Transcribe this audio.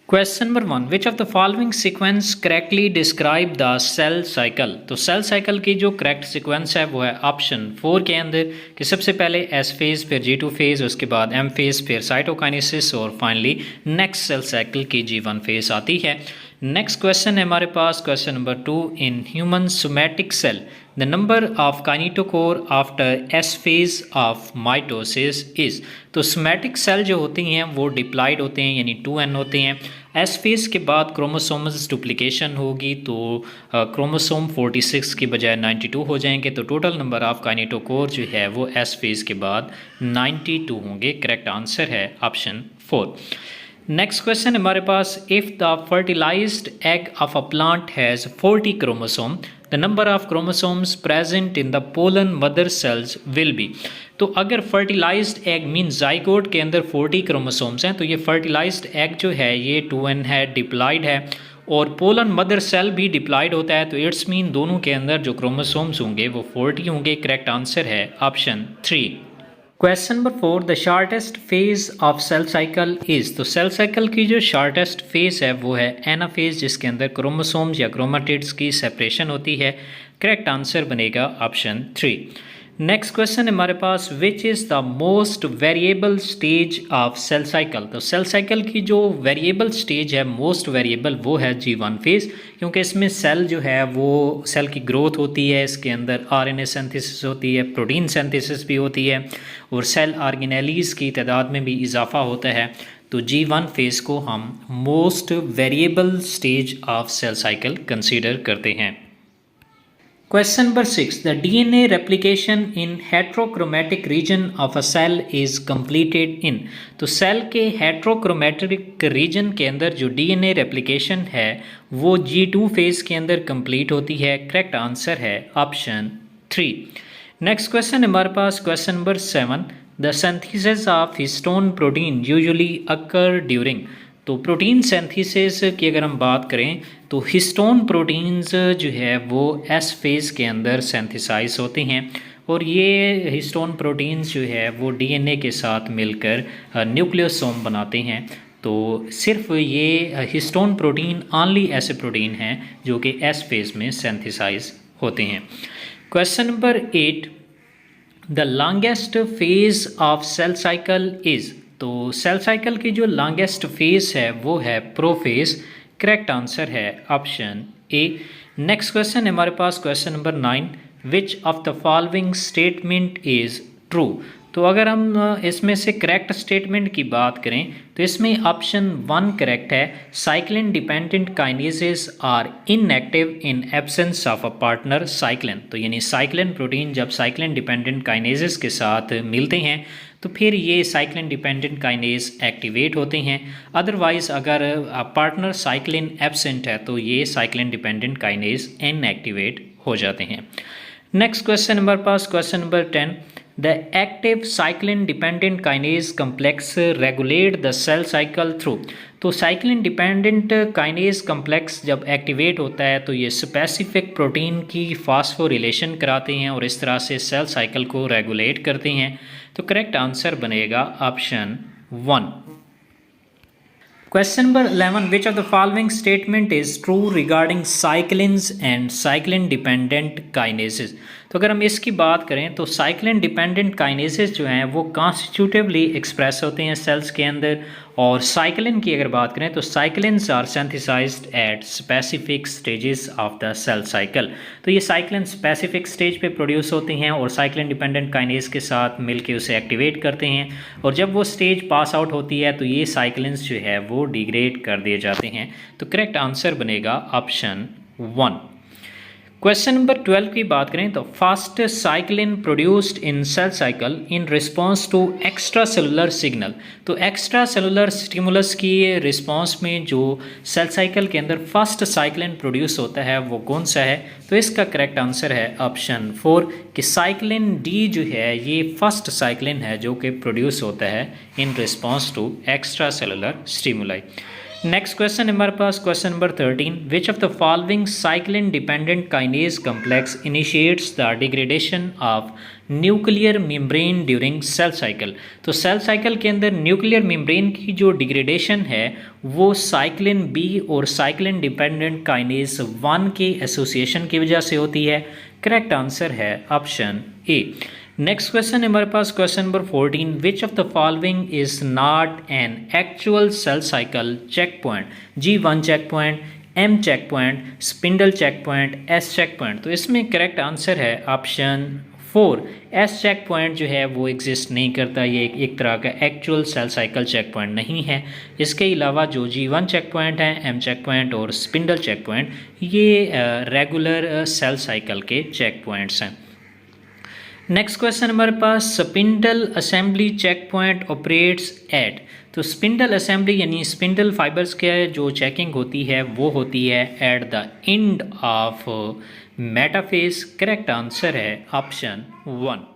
Question number 1, which of the following sequence correctly describe the cell cycle. तो cell cycle की जो correct sequence है वो है ऑप्शन 4 के अंदर कि सबसे पहले एस फेज, फिर G2 फेज, उसके बाद एम फेज, फिर साइटोकाइनेसिस और फाइनली नेक्स्ट सेल साइकिल की G1 फेज आती है। नेक्स्ट क्वेश्चन है हमारे पास question number 2, in human somatic cell the number of kinetochore after S phase of mitosis is. तो सोमैटिक सेल जो होती हैं वो डिप्लाइड होते हैं यानी 2n होते हैं। एस फेज के बाद क्रोमोसोम्स डुप्लीकेशन होगी तो क्रोमोसोम 46 की बजाय 92 हो जाएंगे, तो टोटल नंबर ऑफ काइनेटोकोर जो है वो एस फेज के बाद 92 होंगे। करेक्ट आंसर है ऑप्शन 4। नेक्स्ट क्वेश्चन हमारे पास, if the fertilised egg of a plant has 40 chromosome the number of chromosomes present in the pollen mother cells will be. तो अगर फर्टिलाइज्ड एग मीन जाइगोट के अंदर 40 क्रोमोसोम्स हैं तो ये फर्टिलाइज्ड एग जो है ये 2n है, डिप्लाइड है, और पोलन मदर सेल भी डिप्लाइड होता है, तो इट्स मीन दोनों के अंदर जो क्रोमोसोम्स होंगे वो 40 होंगे। करेक्ट आंसर है option 3। Question number 4, the shortest phase of cell cycle is. तो सेल साइकिल की जो शार्टेस्ट फेज है वो है एनाफेज, जिसके अंदर क्रोमोसोम्स या क्रोमाटिड्स की सेपरेशन होती है। करेक्ट आंसर बनेगा ऑप्शन 3। नेक्स्ट क्वेश्चन है हमारे पास, which is the most variable stage of cell cycle. तो सेल साइकिल की जो वेरिएबल स्टेज है, मोस्ट वेरिएबल, वो है G1 फेज, क्योंकि इसमें सेल जो है वो सेल की ग्रोथ होती है, इसके अंदर RNA सिंथेसिस होती है, प्रोटीन सिंथेसिस भी होती है और सेल ऑर्गेनेलीज की तादाद में भी इजाफा होता है। तो G1 फेज को हम most variable stage of cell cycle consider करते हैं। Question number 6, the DNA replication in heterochromatic region of a cell is completed in। तो सेल के हेट्रोक्रोमेटिक रीजन के अंदर जो DNA रेप्लिकेशन है वो G2 फेज के अंदर कंप्लीट होती है। करेक्ट आंसर है ऑप्शन 3। नेक्स्ट क्वेश्चन हमारे पास question number 7, the synthesis of histone protein usually occur during. तो प्रोटीन सिंथेसिस की अगर हम बात करें तो हिस्टोन प्रोटीन्स जो है वो एस फेज के अंदर सिंथेसाइज होते हैं और ये हिस्टोन प्रोटीन्स जो है वो डीएनए के साथ मिलकर न्यूक्लियोसोम बनाते हैं। तो सिर्फ ये हिस्टोन प्रोटीन ओनली ऐसे प्रोटीन हैं जो कि एस फेज में सिंथेसाइज होते हैं। Question number 8, the longest phase of cell cycle is. तो सेल साइकिल की जो लॉन्गेस्ट फेज है वो है प्रोफेज। करेक्ट आंसर है ऑप्शन ए। नेक्स्ट क्वेश्चन है हमारे पास question number 9, which of the following statement is true. तो अगर हम इसमें से करेक्ट स्टेटमेंट की बात करें तो इसमें ऑप्शन 1 करेक्ट है, cyclin dependent kinases are inactive in absence of a partner cyclin. तो यानी साइक्लिन प्रोटीन जब साइक्लिन डिपेंडेंट काइनेसेस के साथ मिलते हैं तो फिर ये साइक्लिन डिपेंडेंट काइनेज एक्टिवेट होते हैं। अदरवाइज अगर पार्टनर साइक्लिन एब्सेंट है तो ये साइक्लिन डिपेंडेंट काइनेज इनएक्टिवेट हो जाते हैं। नेक्स्ट क्वेश्चन हमारे पास question number 10, the active cyclin dependent kinase complex regulate the cell cycle through. तो साइक्लिन डिपेंडेंट काइनेज कम्प्लेक्स जब एक्टिवेट होता है तो ये स्पेसिफिक प्रोटीन की फास्फोरिलेशन कराते हैं और इस तरह से सेल साइकिल को रेगुलेट करते हैं। तो करेक्ट आंसर बनेगा option 1। Question number 11, which of the following statement is true regarding cyclins and cyclin dependent kinases. तो अगर हम इसकी बात करें तो साइक्लिन डिपेंडेंट काइनेसेस जो हैं वो कॉन्स्टिट्यूटिवली एक्सप्रेस होते हैं सेल्स के अंदर, और साइक्लिन की अगर बात करें तो cyclins are synthesized at specific stages of the cell cycle. तो ये साइक्लिन स्पेसिफिक स्टेज पे प्रोड्यूस होते हैं और साइक्लिन डिपेंडेंट काइनेज के साथ मिलके उसे एक्टिवेट करते हैं, और जब वो स्टेज पास आउट होती है तो ये साइक्लिन्स जो है वो डिग्रेड कर दिए जाते हैं। तो करेक्ट आंसर बनेगा ऑप्शन 1। क्वेश्चन नंबर 12 की बात करें तो fast cyclin produced in cell cycle in response to extra cellular signal. तो एक्स्ट्रा सेलुलर स्टिमुलस की रिस्पांस में जो सेल साइकिल के अंदर फर्स्ट साइक्लिन प्रोड्यूस होता है वो कौन सा है। तो इसका करेक्ट आंसर है ऑप्शन 4 कि साइक्लिन डी जो है ये फर्स्ट साइक्लिन है जो कि प्रोड्यूस होता है in response to extra cellular stimuli. Next question हमारे पास question number 13, which of the following cyclin dependent kinase complex initiates the degradation of nuclear membrane during cell cycle. तो सेल साइकिल के अंदर न्यूक्लियर मेम्ब्रेन की जो degradation है वो cyclin B और साइक्लिन डिपेंडेंट काइनेज 1 के एसोसिएशन की वजह से होती है। करेक्ट आंसर है ऑप्शन ए। नेक्स्ट क्वेश्चन हमारे पास question number 14, which of the following is not an actual cell cycle check point? G1 check point, M check point, spindle check point, S check point. तो इसमें correct answer है option 4। S check point जो है वो exist नहीं करता, ये एक तरह का actual cell cycle check point नहीं है। इसके अलावा जो G1 चेक पॉइंट है, M चेक पॉइंट और स्पिंडल चेक पॉइंट, ये रेगुलर सेल साइकिल के चेक पॉइंट्स हैं। नेक्स्ट क्वेश्चन हमारे पास, spindle assembly check point operates at. तो स्पिंडल असेंबली यानी स्पिंडल फाइबर्स के जो चेकिंग होती है वो होती है at the end of metaphase. Correct answer है ऑप्शन 1।